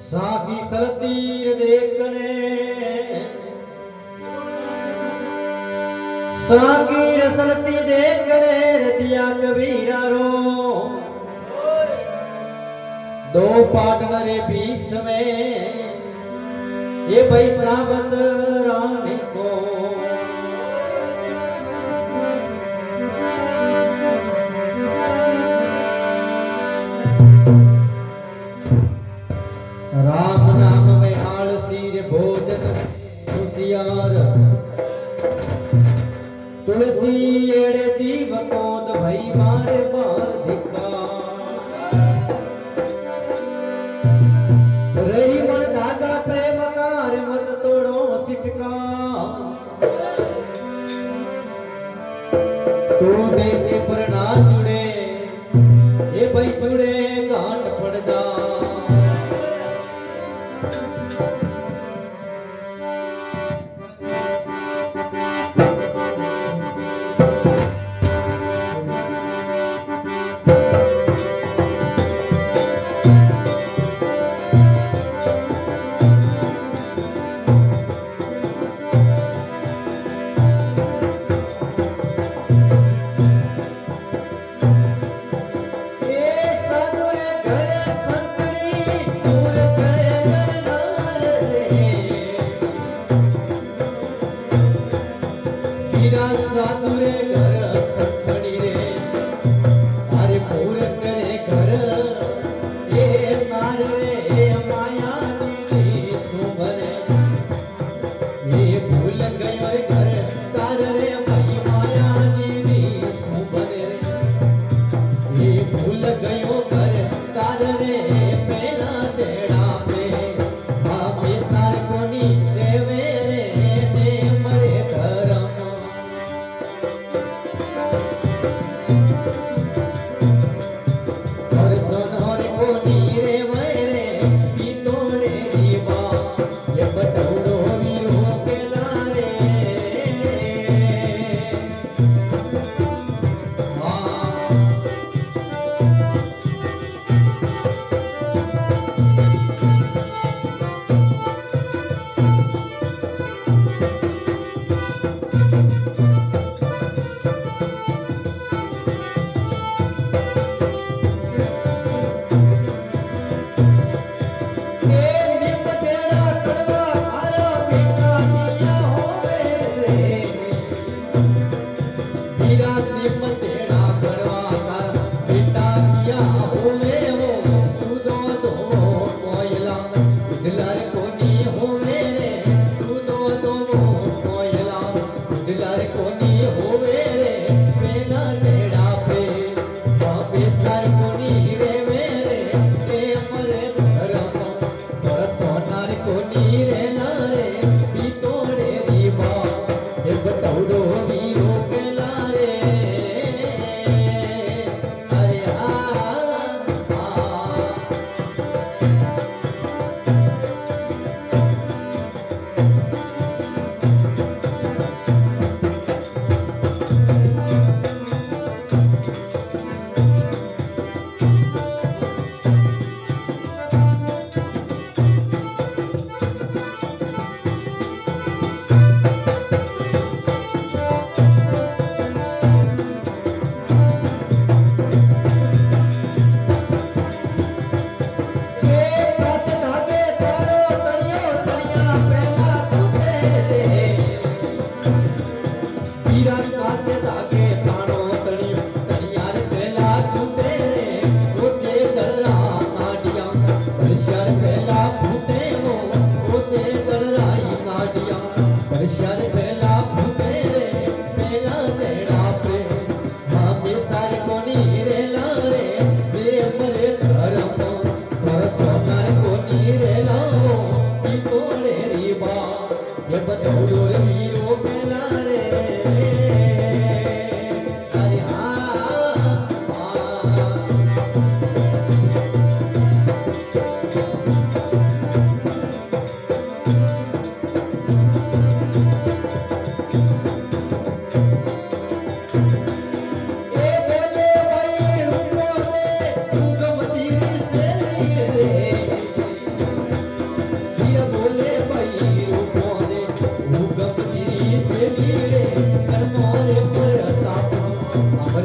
सागी सरतीर देखने सागी रसलती देखने रतिया कबीरा रो दो पार्टनर बीच में ये भाई साबत रानी को राम नाम में आलसी रे भोजन खुशियार तुलसी एड़े जीव कोद भई मारे बार धिका रही मन धागा प्रेम कार मत तोड़ो सिटका टूटे से पर ना जुड़े ये भाई जुड़े गांठ पड़ जा साधुरे घरे संकट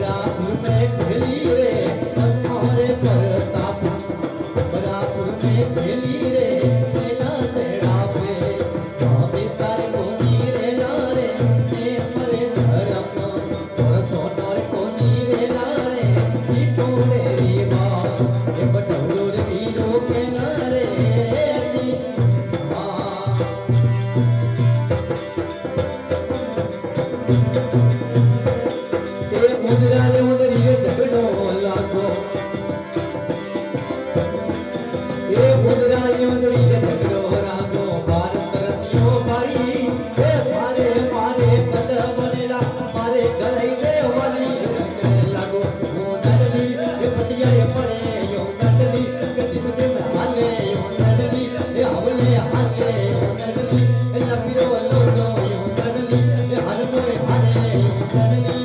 बरापुर में खेली रे मोरे प्रताप बरापुर में खेली रे मेला सेड़ा पे हमें सारे कोनी रे लारे ने मरे धर्म और सोनार कोनी रे लारे की तोरे रीवा ये बटोर वीरो के नारे मुद्राले मुद्रिये झगड़ो लागो ये मुद्राले मुद्रिये झगड़ो लागो भारत रसियो भारी ए मारे मारे पद बनेला मारे गलाई दे वाली लागो वो नडली ये पटिया ये पड़े यो नडली गति में हाले यो नडली ये हवले हाले यो नडली ए लपीरो लो यो नडली ये हर मोए हाले यो नडली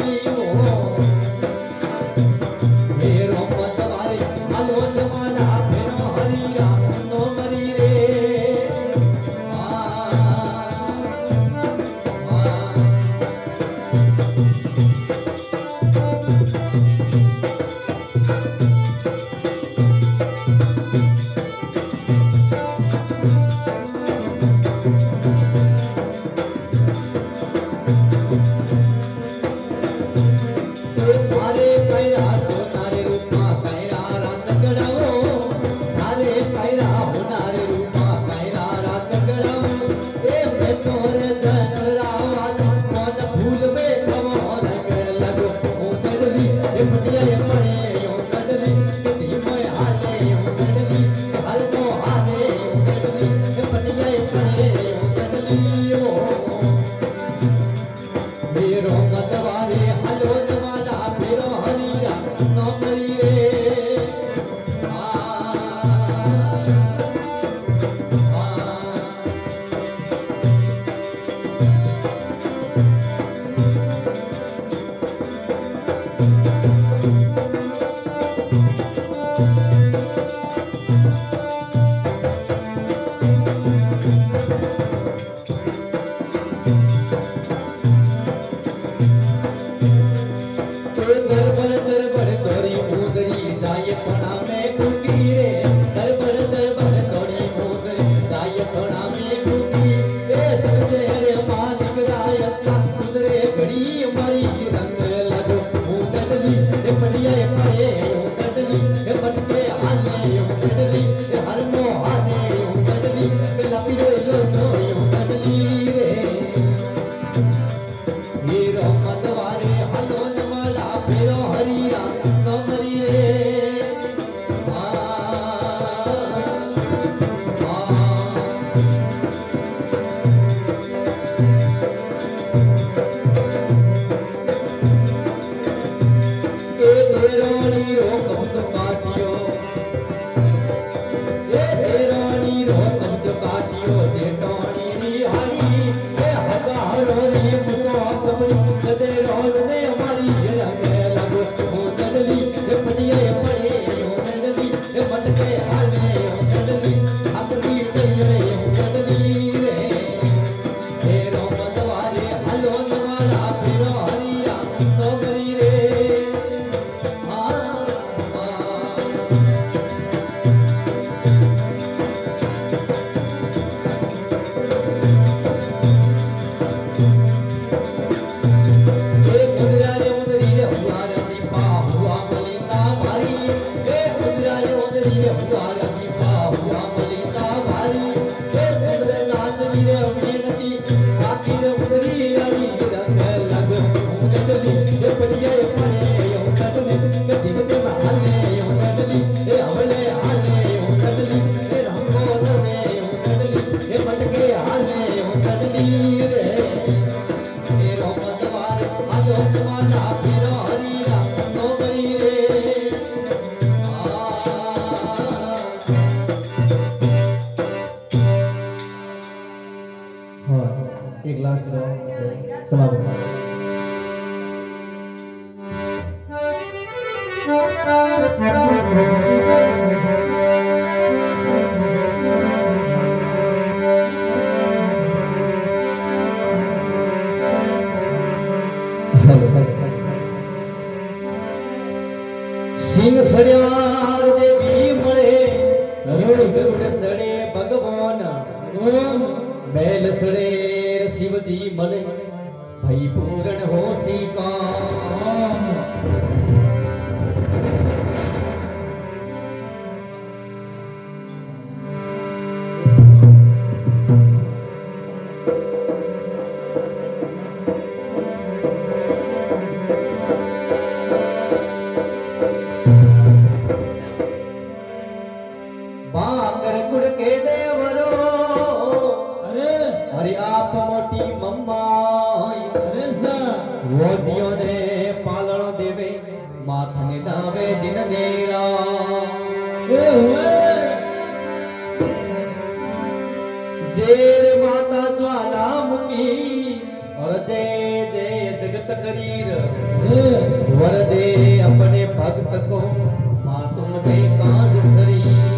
एक लास्ट गाँव समाप्त। સિંહ સડ્યા દેવી મળે ગરુડ સડે ભગવાન બેલ સડે શિવજી મળે ભાઈ પૂરણ હોશી કા बाकर गुड़ के देवरो अरे आप मोटी मम्मा वो जियो ने पालनो देवे माथने दावे दिन नेरा जेर माता ज्वालामुखी और जय जय जगत करीर वरदे अपने भक्त को माँ तुमसे काज सरी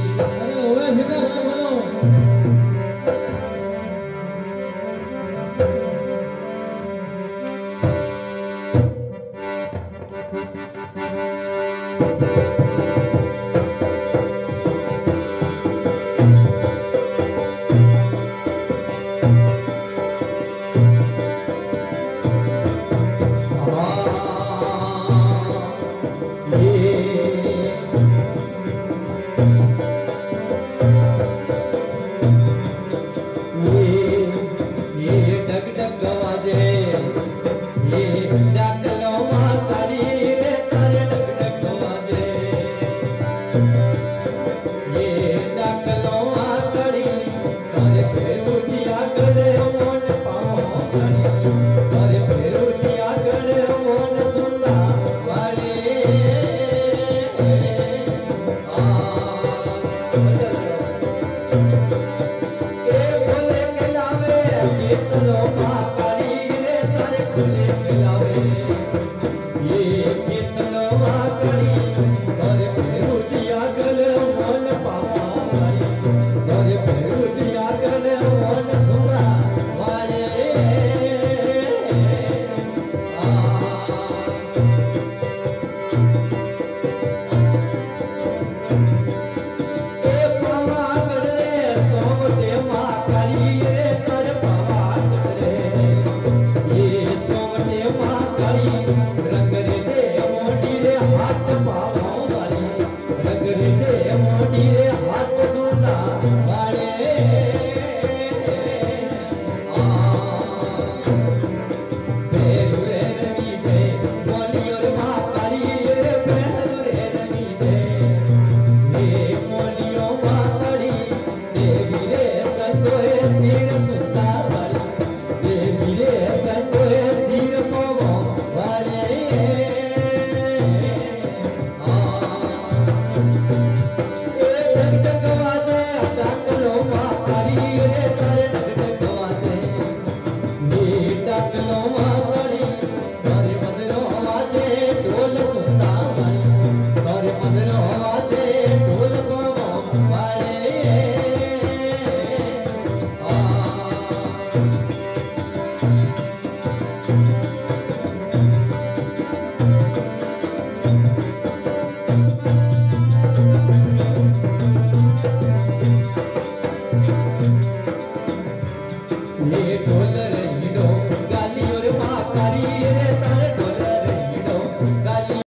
ये